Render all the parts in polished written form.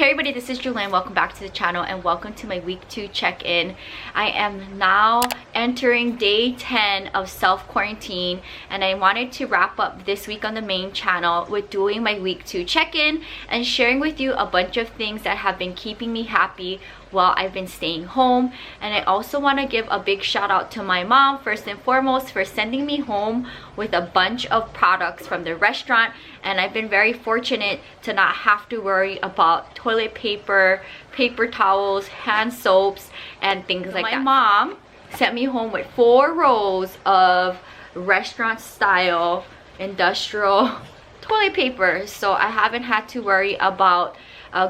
Hey everybody, this is Jewelyn. Welcome back to the channel and welcome to my week 2 check-in. I am now entering day 10 of self-quarantine and I wanted to wrap up this week on the main channel with doing my week 2 check-in and sharing with you a bunch of things that have been keeping me happy while I've been staying home. And I also want to give a big shout out to my mom first and foremost for sending me home with a bunch of products from the restaurant, and I've been very fortunate to not have to worry about toilet paper, paper towels, hand soaps, and things like that. My mom sent me home with 4 rolls of restaurant style industrial toilet paper, so I haven't had to worry about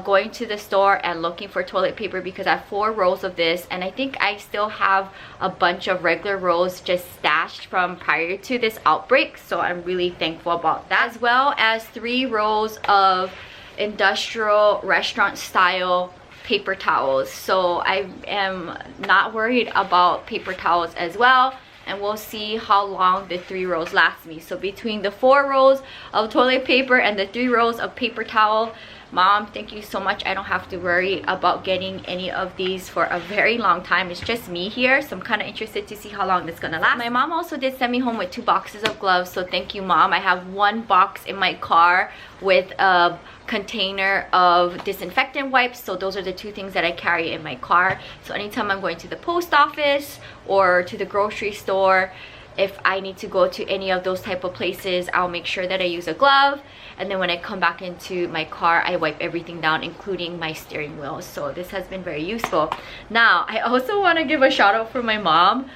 going to the store and looking for toilet paper because I have 4 rolls of this, and I think I still have a bunch of regular rolls just stashed from prior to this outbreak, so I'm really thankful about that, as well as 3 rolls of industrial restaurant style paper towels. So I am not worried about paper towels as well, and we'll see how long the 3 rolls last me. So between the 4 rolls of toilet paper and the 3 rolls of paper towel, Mom, thank you so much. I don't have to worry about getting any of these for a very long time. It's just me here, so I'm kind of interested to see how long this is gonna last. My mom also did send me home with 2 boxes of gloves, so thank you, Mom. I have 1 box in my car with a container of disinfectant wipes, so those are the 2 things that I carry in my car. So anytime I'm going to the post office or to the grocery store, if I need to go to any of those type of places, I'll make sure that I use a glove, and then when I come back into my car, I wipe everything down, including my steering wheel. So this has been very useful. Now I also want to give a shout out for my mom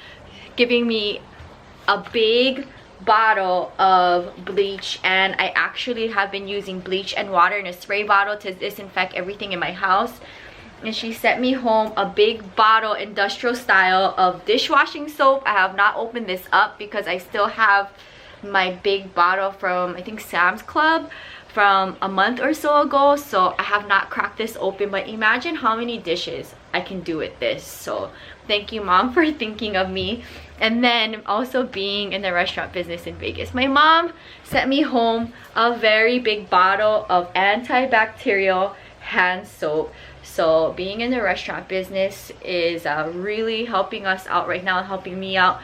giving me a big bottle of bleach, and I actually have been using bleach and water in a spray bottle to disinfect everything in my house. And she sent me home a big bottle, industrial style, of dishwashing soap. I have not opened this up because I still have my big bottle from, I think, Sam's Club from a month or so ago, so I have not cracked this open. But imagine how many dishes I can do with this. So thank you, Mom, for thinking of me. And then also being in the restaurant business in Vegas, my mom sent me home a very big bottle of antibacterial hand soap. So being in the restaurant business is really helping us out right now, helping me out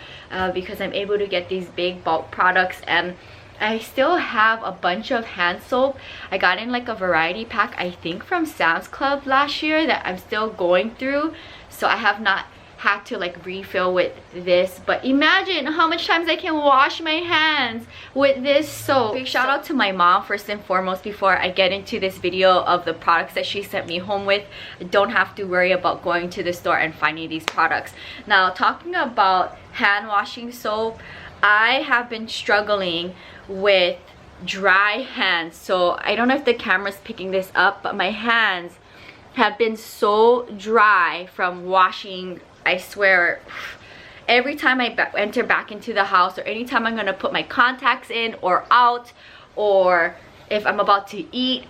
because I'm able to get these big bulk products. And I still have a bunch of hand soap. I got in like a variety pack, I think from Sam's Club last year, that I'm still going through. So I have not had to like refill with this, but imagine how much times I can wash my hands with this soap. Big shout out to my mom first and foremost before I get into this video of the products that she sent me home with. I don't have to worry about going to the store and finding these products. Now, talking about hand washing soap, I have been struggling with dry hands. So I don't know if the camera's picking this up, but my hands have been so dry from washing. I swear, every time I enter back into the house, or anytime I'm gonna put my contacts in or out, or if I'm about to eat,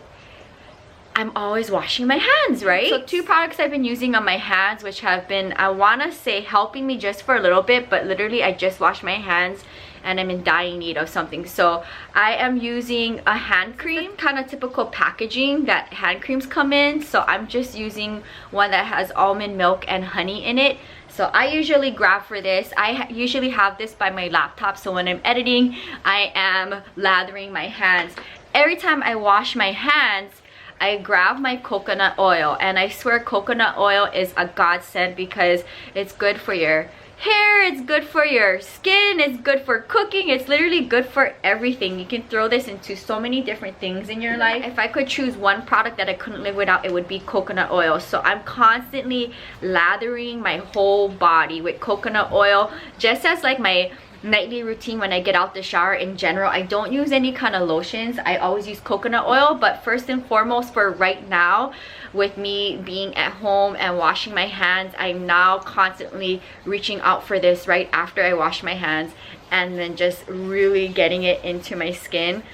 I'm always washing my hands, right? So 2 products I've been using on my hands, which have been, I wanna say, helping me just for a little bit, but literally I just washed my hands and I'm in dying need of something. So I am using a hand cream, kind of typical packaging that hand creams come in. So I'm just using one that has almond milk and honey in it. So I usually grab for this. I usually have this by my laptop, so when I'm editing, I am lathering my hands. Every time I wash my hands, I grab my coconut oil, and I swear coconut oil is a godsend because it's good for your hair, it's good for your skin, it's good for cooking, it's literally good for everything. You can throw this into so many different things in your life. If I could choose one product that I couldn't live without, it would be coconut oil. So I'm constantly lathering my whole body with coconut oil, just as like my nightly routine when I get out the shower. In general, I don't use any kind of lotions. I always use coconut oil, but first and foremost for right now, with me being at home and washing my hands, I'm now constantly reaching out for this right after I wash my hands, and then just really getting it into my skin.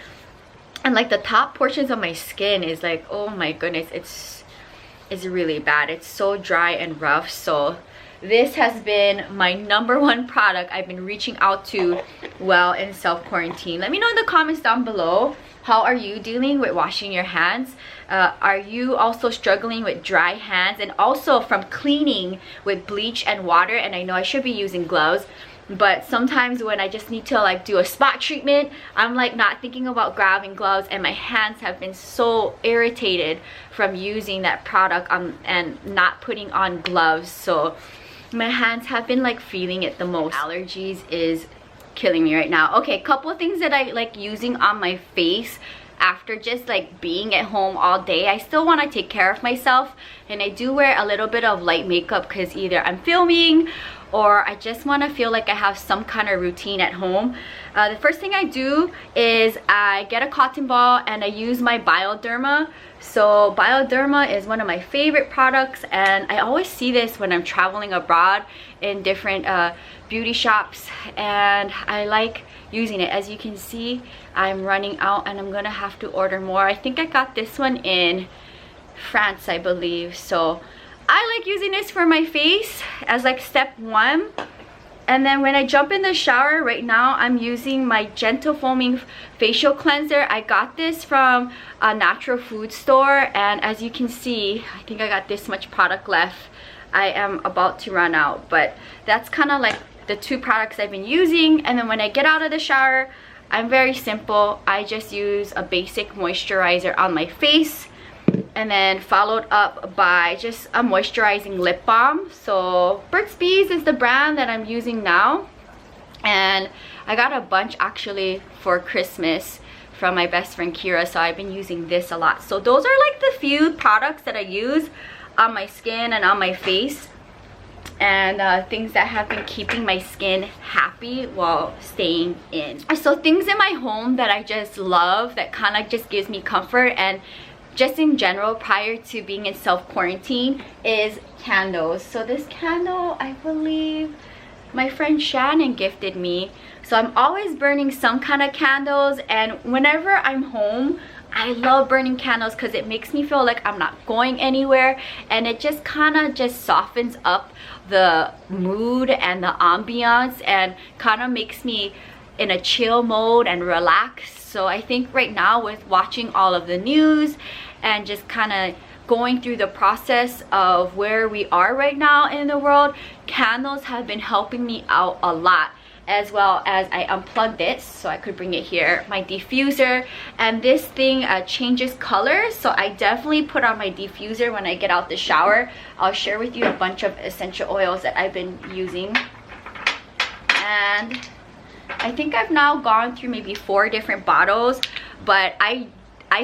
And like the top portions of my skin is like, oh my goodness, it's really bad. It's so dry and rough. So this has been my #1 product I've been reaching out to while in self-quarantine. Let me know in the comments down below How are you dealing with washing your hands? Are you also struggling with dry hands and also from cleaning with bleach and water? And I know I should be using gloves, but sometimes when I just need to like do a spot treatment, I'm like not thinking about grabbing gloves, and my hands have been so irritated from using that product and not putting on gloves. So my hands have been like feeling it the most. Allergies is killing me right now. Okay, couple of things that I like using on my face after just like being at home all day. I still want to take care of myself, and I do wear a little bit of light makeup because either I'm filming or I just want to feel like I have some kind of routine at home. The first thing I do is I get a cotton ball and I use my Bioderma. So Bioderma is one of my favorite products, and I always see this when I'm traveling abroad in different beauty shops, and I like using it. As you can see, I'm running out and I'm gonna have to order more. I think I got this one in France, I believe. So I like using this for my face as like step one. And then when I jump in the shower, right now I'm using my Gentle Foaming Facial Cleanser. I got this from a natural food store, and as you can see, I think I got this much product left. I am about to run out, but that's kind of like the two products I've been using. And then when I get out of the shower, I'm very simple. I just use a basic moisturizer on my face, and then followed up by just a moisturizing lip balm. So Burt's Bees is the brand that I'm using now, and I got a bunch actually for Christmas from my best friend Kira, so I've been using this a lot. So those are like the few products that I use on my skin and on my face, and things that have been keeping my skin happy while staying in. So things in my home that I just love, that kind of just gives me comfort, and just in general prior to being in self-quarantine, is candles. So this candle, I believe my friend Shannon gifted me. So I'm always burning some kind of candles, and whenever I'm home, I love burning candles because it makes me feel like I'm not going anywhere, and it just kind of just softens up the mood and the ambiance and kind of makes me in a chill mode and relax. So I think right now, with watching all of the news and just kind of going through the process of where we are right now in the world, candles have been helping me out a lot. As well as I unplugged it so I could bring it here, my diffuser, and this thing changes colors, so I definitely put on my diffuser when I get out the shower. I'll share with you a bunch of essential oils that I've been using, and I think I've now gone through maybe 4 different bottles, but I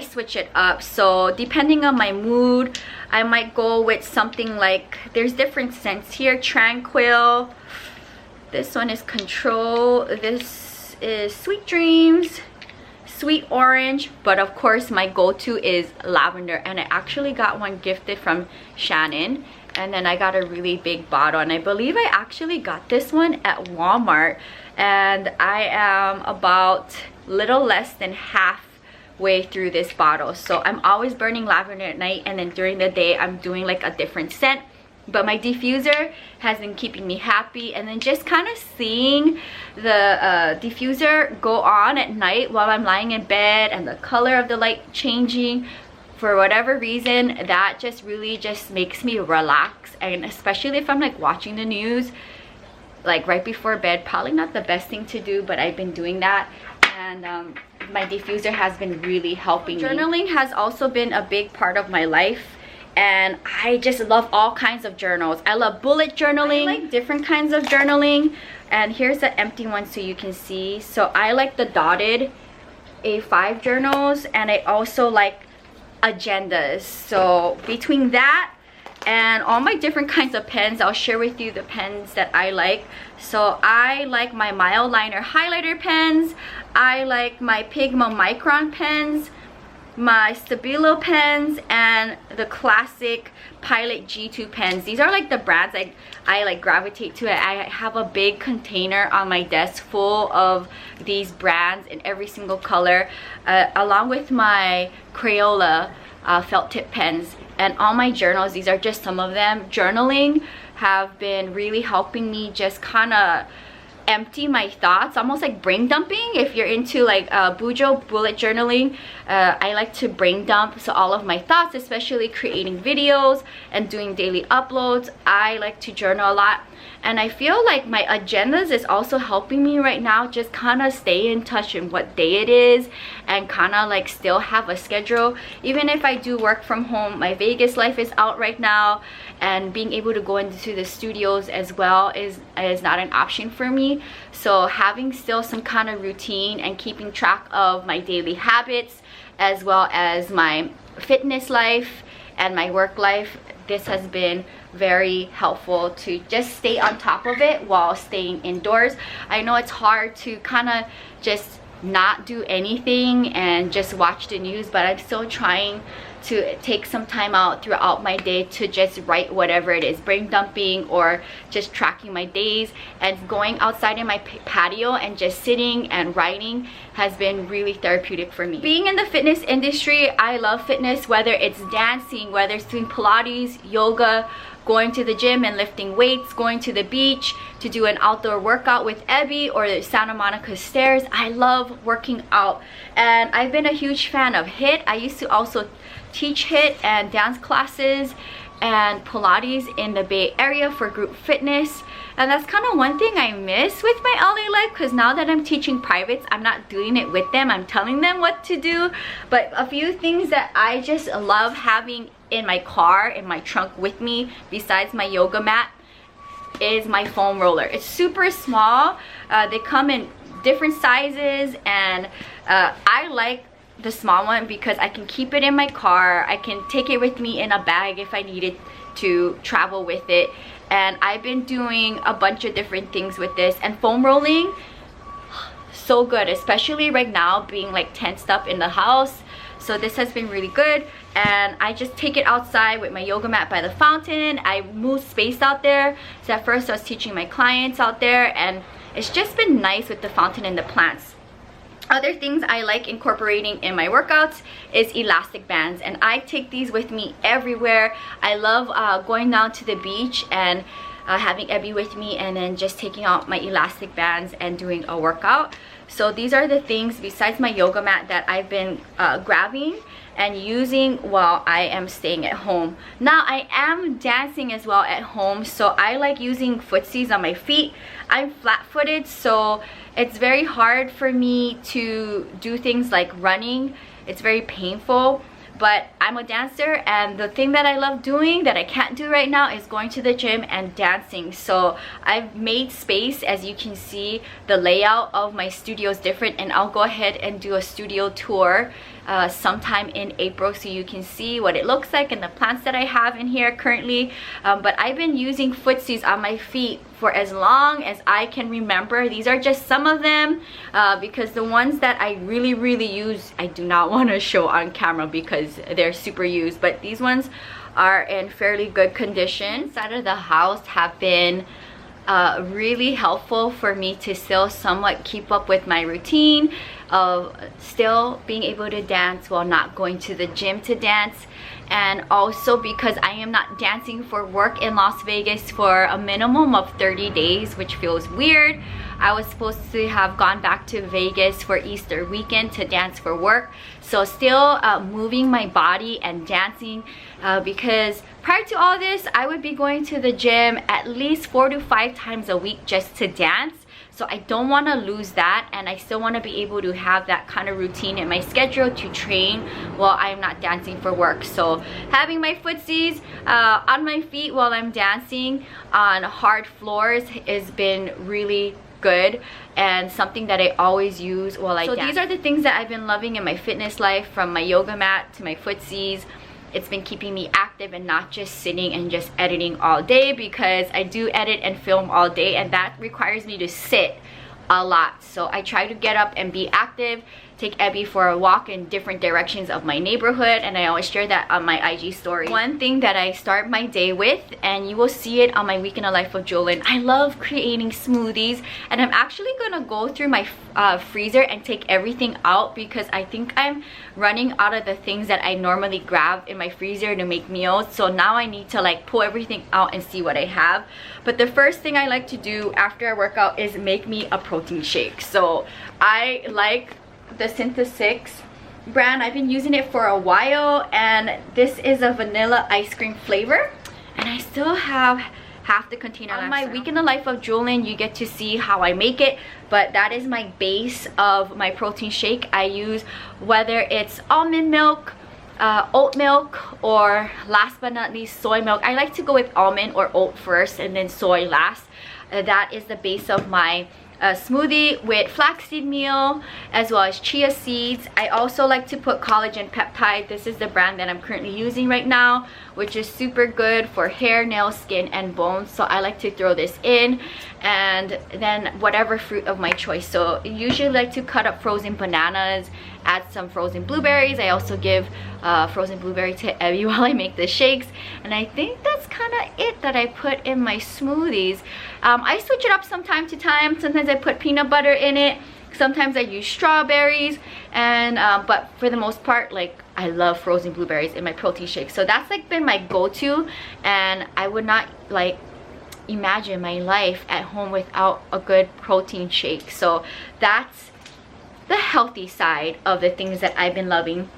switch it up. So depending on my mood, I might go with something like, there's different scents here. Tranquil, this one is Control, this is Sweet Dreams, Sweet Orange, but of course my go-to is lavender, and I actually got one gifted from Shannon, and then I got a really big bottle, and I believe I actually got this one at Walmart, and I am about little less than halfway through this bottle. So I'm always burning lavender at night, and then during the day I'm doing like a different scent. But my diffuser has been keeping me happy, and then just kind of seeing the diffuser go on at night while I'm lying in bed, and the color of the light changing for whatever reason, that just really just makes me relax. And especially if I'm like watching the news like right before bed, probably not the best thing to do, but I've been doing that, and my diffuser has been really helping me. Journaling has also been a big part of my life, and I just love all kinds of journals. I love bullet journaling. I like different kinds of journaling, and here's the empty one so you can see. So I like the dotted A5 journals, and I also like agendas. So between that and all my different kinds of pens, I'll share with you the pens that I like. So I like my Mildliner highlighter pens, I like my Pigma Micron pens, my Stabilo pens, and the classic Pilot G2 pens. These are like the brands I like gravitate to. I have a big container on my desk full of these brands in every single color, along with my Crayola felt tip pens, and all my journals. These are just some of them. Journaling have been really helping me just kind of empty my thoughts, almost like brain dumping. If you're into like bujo, bullet journaling, I like to brain dump. So all of my thoughts, especially creating videos and doing daily uploads, I like to journal a lot. And I feel like my agendas is also helping me right now just kind of stay in touch in what day it is and kind of like still have a schedule. Even if I do work from home, my Vegas life is out right now, and being able to go into the studios as well is not an option for me. So having still some kind of routine and keeping track of my daily habits as well as my fitness life and my work life, this has been very helpful to just stay on top of it while staying indoors. I know it's hard to kind of just not do anything and just watch the news, but I'm still trying to take some time out throughout my day to just write whatever it is, brain dumping or just tracking my days. And going outside in my patio and just sitting and writing has been really therapeutic for me. Being in the fitness industry, I love fitness, whether it's dancing, whether it's doing Pilates, yoga, going to the gym and lifting weights, going to the beach to do an outdoor workout with Ebby or the Santa Monica stairs. I love working out, and I've been a huge fan of HIIT. I used to also teach HIIT and dance classes and Pilates in the Bay Area for group fitness, and that's kind of one thing I miss with my LA life, because now that I'm teaching privates, I'm not doing it with them, I'm telling them what to do. But a few things that I just love having in my car, in my trunk with me, besides my yoga mat, is my foam roller. It's super small. They come in different sizes, and I like the small one because I can keep it in my car. I can take it with me in a bag if I needed to travel with it. And I've been doing a bunch of different things with this, and foam rolling, so good, especially right now being like tensed up in the house. So this has been really good, and I just take it outside with my yoga mat by the fountain. I move space out there. So at first I was teaching my clients out there, and it's just been nice with the fountain and the plants. Other things I like incorporating in my workouts is elastic bands, and I take these with me everywhere. I love going down to the beach and having Ebby with me, and then just taking out my elastic bands and doing a workout. So these are the things besides my yoga mat that I've been grabbing and using while I am staying at home. Now I am dancing as well at home, so I like using footsies on my feet. I'm flat-footed, so it's very hard for me to do things like running. It's very painful. But I'm a dancer, and the thing that I love doing that I can't do right now is going to the gym and dancing. So I've made space. As you can see, the layout of my studio is different, and I'll go ahead and do a studio tour sometime in April so you can see what it looks like and the plants that I have in here currently. But I've been using footsies on my feet for as long as I can remember. These are just some of them because the ones that I really use, I do not want to show on camera because they're super used, but these ones are in fairly good condition. Inside of the house have been really helpful for me to still somewhat keep up with my routine of still being able to dance while not going to the gym to dance. And also because I am not dancing for work in Las Vegas for a minimum of 30 days, which feels weird. I was supposed to have gone back to Vegas for Easter weekend to dance for work. So still moving my body and dancing because prior to all this, I would be going to the gym at least 4 to 5 times a week just to dance. So I don't want to lose that, and I still want to be able to have that kind of routine in my schedule to train while I'm not dancing for work. So having my footsies on my feet while I'm dancing on hard floors has been really good and something that I always use while I dance. So these are the things that I've been loving in my fitness life, from my yoga mat to my footsies. It's been keeping me active and not just sitting and just editing all day, because I do edit and film all day, and that requires me to sit a lot. So I try to get up and be active, take Abby for a walk in different directions of my neighborhood, and I always share that on my IG story. One thing that I start my day with, and you will see it on my week in the life of Jewelyn, I love creating smoothies, and I'm actually gonna go through my freezer and take everything out because I think I'm running out of the things that I normally grab in my freezer to make meals. So now I need to like pull everything out and see what I have. But the first thing I like to do after I work out is make me a protein shake. So I like the Synthesix brand. I've been using it for a while, and this is a vanilla ice cream flavor, and I still have half the container. On my week in the life of Jewelyn, you get to see how I make it, but that is my base of my protein shake. I use, whether it's almond milk, oat milk, or last but not least soy milk. I like to go with almond or oat first and then soy last. That is the base of my smoothie, with flaxseed meal as well as chia seeds. I also like to put collagen peptide. This is the brand that I'm currently using right now, which is super good for hair, nails, skin, and bones. So I like to throw this in, and then whatever fruit of my choice. So I usually like to cut up frozen bananas, add some frozen blueberries. I also give frozen blueberry to Abby while I make the shakes, and I think that's kind of it that I put in my smoothies. I switch it up from time to time. Sometimes I put peanut butter in it, sometimes I use strawberries, and but for the most part, like, I love frozen blueberries in my protein shake. So that's like been my go-to, and I would not like imagine my life at home without a good protein shake. So that's the healthy side of the things that I've been loving.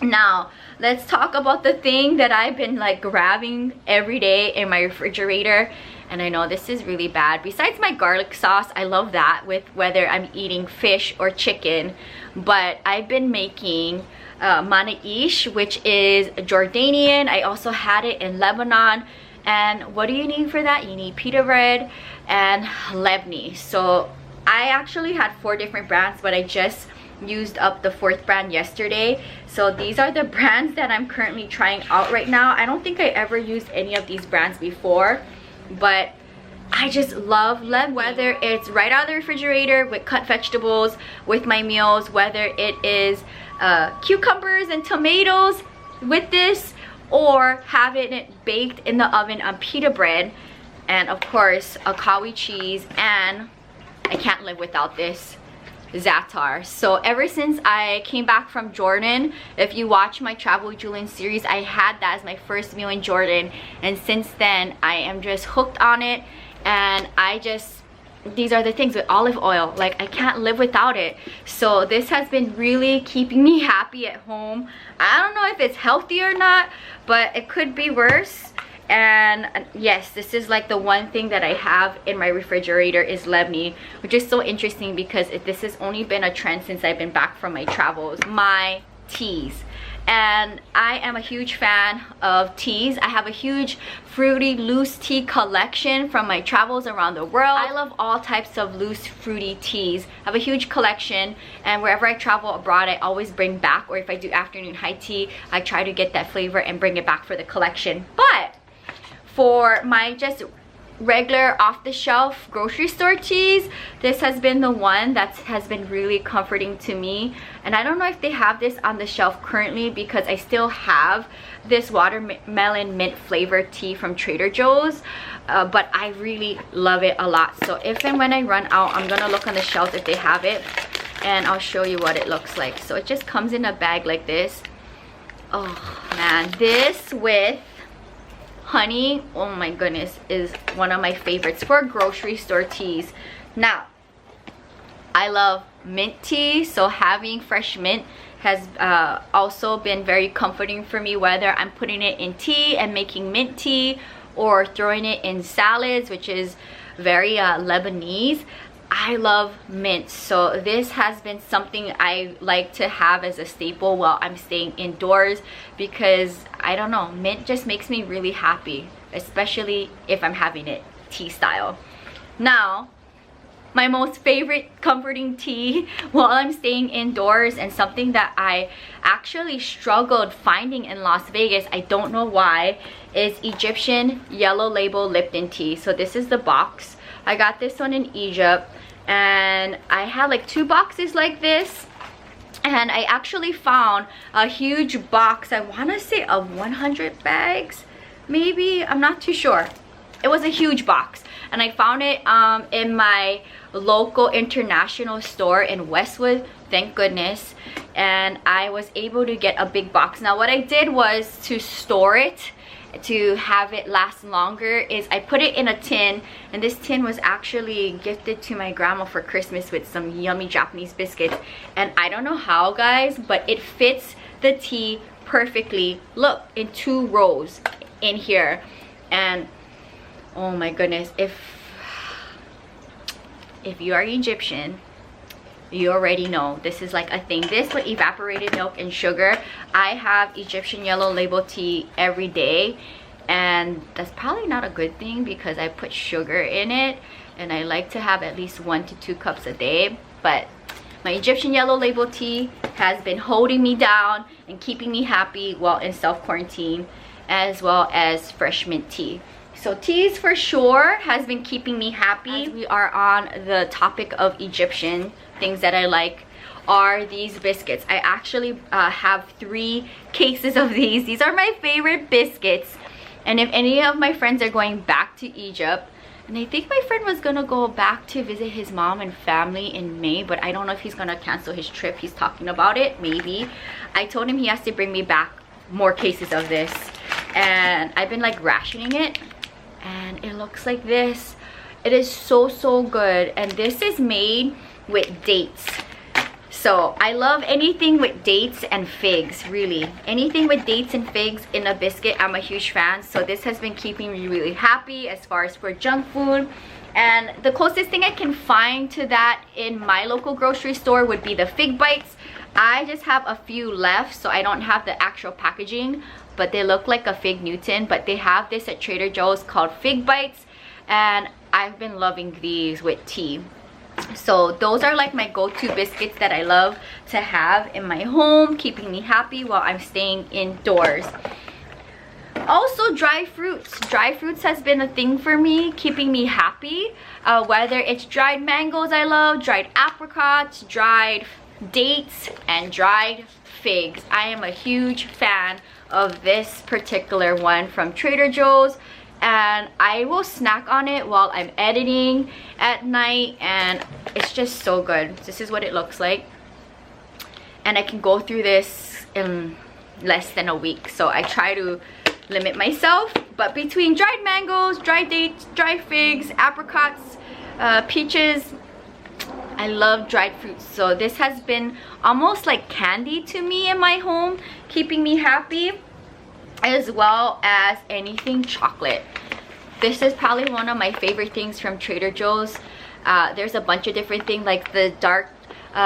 Now let's talk about the thing that I've been like grabbing every day in my refrigerator, and I know this is really bad. Besides my garlic sauce, I love that with whether I'm eating fish or chicken, but I've been making manaish, which is Jordanian. I also had it in Lebanon. And what do you need for that? You need pita bread and lebni. So I actually had 4 different brands, but I just used up the 4th brand yesterday. So these are the brands that I'm currently trying out right now. I don't think I ever used any of these brands before, but I just love lebni. Whether it's right out of the refrigerator with cut vegetables with my meals, whether it is cucumbers and tomatoes with this, or having it baked in the oven on pita bread, and of course a kawi cheese, and I can't live without this, za'atar. So ever since I came back from Jordan, if you watch my Travel with Jewelyn series, I had that as my first meal in Jordan, and since then I am just hooked on it. And these are the things with olive oil, like I can't live without it. So this has been really keeping me happy at home. I don't know if it's healthy or not, but it could be worse. And yes, this is like the one thing that I have in my refrigerator is lebni, which is so interesting because this has only been a trend since I've been back from my travels. My teas, and I am a huge fan of teas. I have a huge fruity loose tea collection from my travels around the world. I love all types of loose fruity teas. I have a huge collection, and wherever I travel abroad, I always bring back, or if I do afternoon high tea, I try to get that flavor and bring it back for the collection. But for my just regular off-the-shelf grocery store teas, this has been the one that has been really comforting to me. And I don't know if they have this on the shelf currently, because I still have this watermelon mint flavored tea from Trader Joe's, but I really love it a lot. So if and when I run out, I'm gonna look on the shelf if they have it, and I'll show you what it looks like. So it just comes in a bag like this. Oh man, this with honey, oh my goodness, is one of my favorites for grocery store teas. Now, I love mint tea, so having fresh mint has also been very comforting for me, whether I'm putting it in tea and making mint tea, or throwing it in salads, which is very Lebanese. I love mint, so this has been something I like to have as a staple while I'm staying indoors, because I don't know, mint just makes me really happy, especially if I'm having it tea style. Now, my most favorite comforting tea while I'm staying indoors, and something that I actually struggled finding in Las Vegas, I don't know why, is Egyptian Yellow Label Lipton tea. So this is the box. I got this one in Egypt, and I had like 2 boxes like this, And I actually found a huge box, I want to say of 100 bags maybe, I'm not too sure. It was a huge box, and I found it in my local international store in Westwood, thank goodness. And I was able to get a big box. Now what I did was to store it, to have it last longer, is I put it in a tin, and this tin was actually gifted to my grandma for Christmas with some yummy Japanese biscuits. And I don't know how, guys, but it fits the tea perfectly. Look, in 2 rows in here. And oh my goodness, if you are Egyptian, you already know this is like a thing. This with evaporated milk and sugar. I have Egyptian yellow label tea every day, and that's probably not a good thing because I put sugar in it, and I like to have at least 1 to 2 cups a day. But my Egyptian yellow label tea has been holding me down and keeping me happy while in self-quarantine, as well as fresh mint tea. So teas for sure has been keeping me happy. As we are on the topic of Egyptian things that I like, are these biscuits. I actually have 3 cases of these. These are my favorite biscuits. And if any of my friends are going back to Egypt, and I think my friend was gonna go back to visit his mom and family in May, but I don't know if he's gonna cancel his trip. He's talking about it, maybe. I told him he has to bring me back more cases of this, and I've been like rationing it, and it looks like this. It is so good, and this is made with dates. So I love anything with dates and figs, really. Anything with dates and figs in a biscuit, I'm a huge fan. So this has been keeping me really happy as far as for junk food. And the closest thing I can find to that in my local grocery store would be the fig bites. I just have a few left, so I don't have the actual packaging, but they look like a fig Newton. But they have this at Trader Joe's called fig bites, and I've been loving these with tea. So those are like my go-to biscuits that I love to have in my home, keeping me happy while I'm staying indoors. Also, dry fruits. Dry fruits has been a thing for me, keeping me happy. Whether it's dried mangoes I love, dried apricots, dried dates, and dried figs. I am a huge fan of this particular one from Trader Joe's, and I will snack on it while I'm editing at night, and it's just so good. This is what it looks like, and I can go through this in less than a week, so I try to limit myself. But between dried mangoes, dried dates, dried figs, apricots, peaches, I love dried fruits. So this has been almost like candy to me in my home, keeping me happy, as well as anything chocolate. This is probably one of my favorite things from Trader Joe's. There's a bunch of different things, like the dark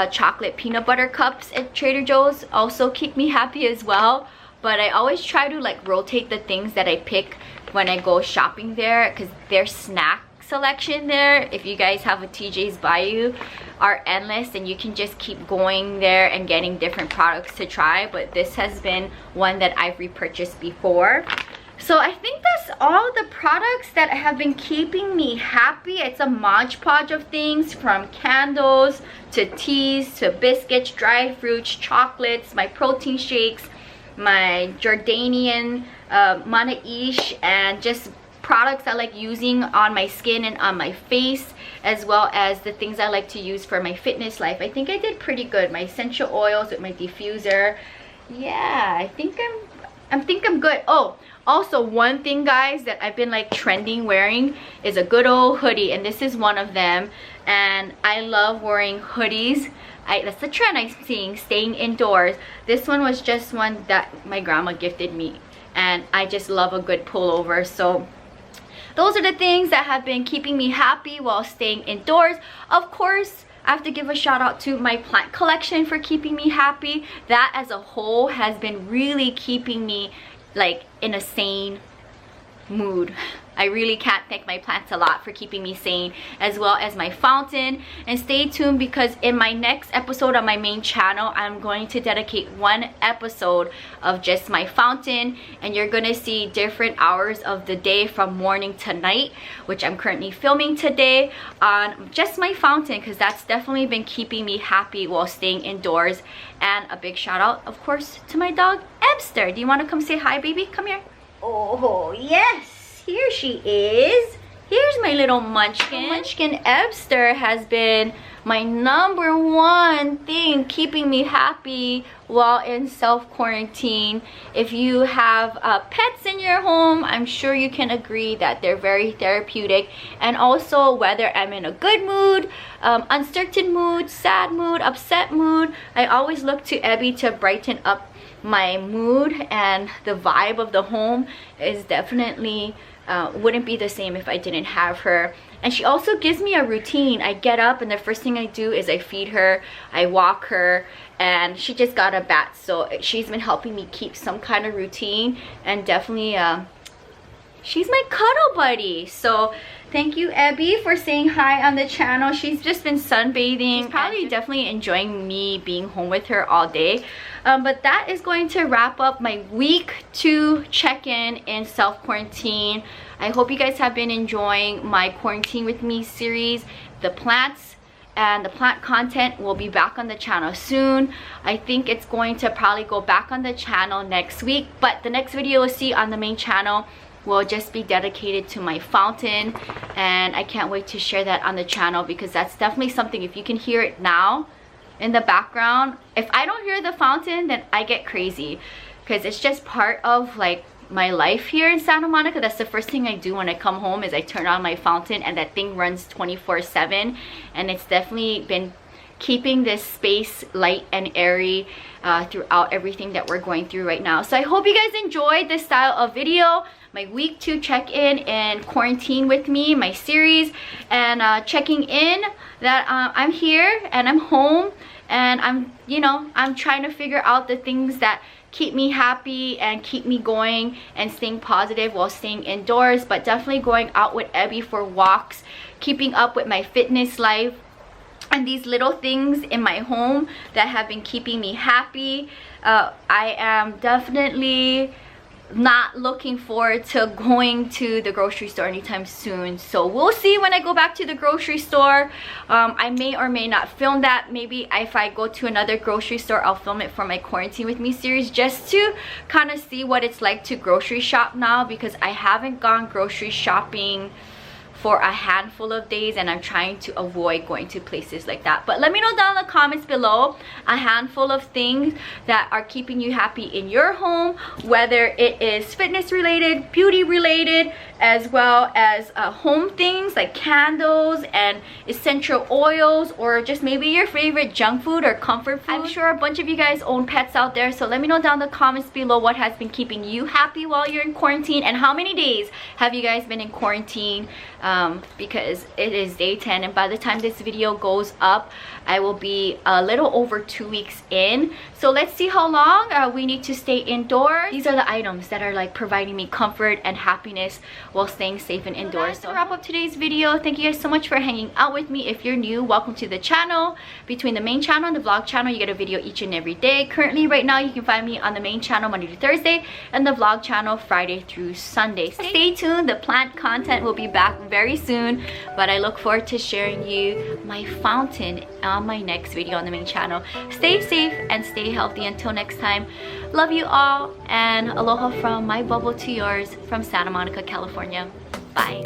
chocolate peanut butter cups at Trader Joe's also keep me happy as well. But I always try to like rotate the things that I pick when I go shopping there, because their snack selection there, if you guys have a TJ's Bayou, are endless, and you can just keep going there and getting different products to try. But this has been one that I've repurchased before. So I think that's all the products that have been keeping me happy. It's a modge podge of things, from candles to teas to biscuits, dried fruits, chocolates, my protein shakes, my Jordanian Manaish, and just products I like using on my skin and on my face, as well as the things I like to use for my fitness life. I think I did pretty good. My essential oils with my diffuser. Yeah, I think I'm good. Oh, also one thing, guys, that I've been like trending wearing is a good old hoodie, and this is one of them. And I love wearing hoodies. That's the trend I'm seeing, staying indoors. This one was just one that my grandma gifted me, and I just love a good pullover. So those are the things that have been keeping me happy while staying indoors. Of course, I have to give a shout out to my plant collection for keeping me happy. That as a whole has been really keeping me like in a sane mood. I really can't thank my plants a lot for keeping me sane, as well as my fountain. And stay tuned, because in my next episode on my main channel, I'm going to dedicate one episode of just my fountain, and you're gonna see different hours of the day from morning to night, which I'm currently filming today on just my fountain, because that's definitely been keeping me happy while staying indoors. And a big shout out, of course, to my dog Ebster. Do you want to come say hi, baby? Come here. Oh yes, here she is. Here's my little munchkin. Munchkin Ebster has been my #1 thing keeping me happy while in self-quarantine. If you have pets in your home, I'm sure you can agree that they're very therapeutic. And also, whether I'm in a good mood, uncertain mood, sad mood, upset mood, I always look to Ebby to brighten up my mood, and the vibe of the home is definitely wouldn't be the same if I didn't have her. And she also gives me a routine. I get up and the first thing I do is I feed her, I walk her, and she just got a bath, so she's been helping me keep some kind of routine. And definitely she's my cuddle buddy. So thank you, Ebby, for saying hi on the channel. She's just been sunbathing. She's probably definitely enjoying me being home with her all day. But that is going to wrap up my week 2 check-in in self-quarantine. I hope you guys have been enjoying my quarantine with me series. The plants and the plant content will be back on the channel soon. I think it's going to probably go back on the channel next week, but the next video you'll see on the main channel will just be dedicated to my fountain, and I can't wait to share that on the channel, because that's definitely something, if you can hear it now in the background, if I don't hear the fountain, then I get crazy, because it's just part of like my life here in Santa Monica. That's the first thing I do when I come home, is I turn on my fountain, and that thing runs 24/7, and it's definitely been keeping this space light and airy throughout everything that we're going through right now. So I hope you guys enjoyed this style of video, my week 2 check-in and quarantine with me, my series, and checking in that I'm here and I'm home, and I'm trying to figure out the things that keep me happy and keep me going and staying positive while staying indoors. But definitely going out with Ebby for walks, keeping up with my fitness life, and these little things in my home that have been keeping me happy. I am definitely not looking forward to going to the grocery store anytime soon, so we'll see when I go back to the grocery store. I may or may not film that. Maybe if I go to another grocery store, I'll film it for my quarantine with me series, just to kind of see what it's like to grocery shop now, because I haven't gone grocery shopping for a handful of days, and I'm trying to avoid going to places like that. But let me know down in the comments below a handful of things that are keeping you happy in your home, whether it is fitness related, beauty related, as well as home things like candles and essential oils, or just maybe your favorite junk food or comfort food. I'm sure a bunch of you guys own pets out there, so let me know down in the comments below what has been keeping you happy while you're in quarantine, and how many days have you guys been in quarantine, because it is day 10, and by the time this video goes up, I will be a little over 2 weeks in. So let's see how long we need to stay indoors. These are the items that are like providing me comfort and happiness while staying safe and indoors. So to wrap up today's video, thank you guys so much for hanging out with me. If you're new, welcome to the channel. Between the main channel and the vlog channel, you get a video each and every day. Currently right now, you can find me on the main channel Monday to Thursday, and the vlog channel Friday through Sunday. Stay tuned, the plant content will be back very soon, but I look forward to sharing you my fountain on my next video on the main channel. Stay safe and stay healthy until next time. Love you all, and aloha from my bubble to yours, from Santa Monica, California. Bye.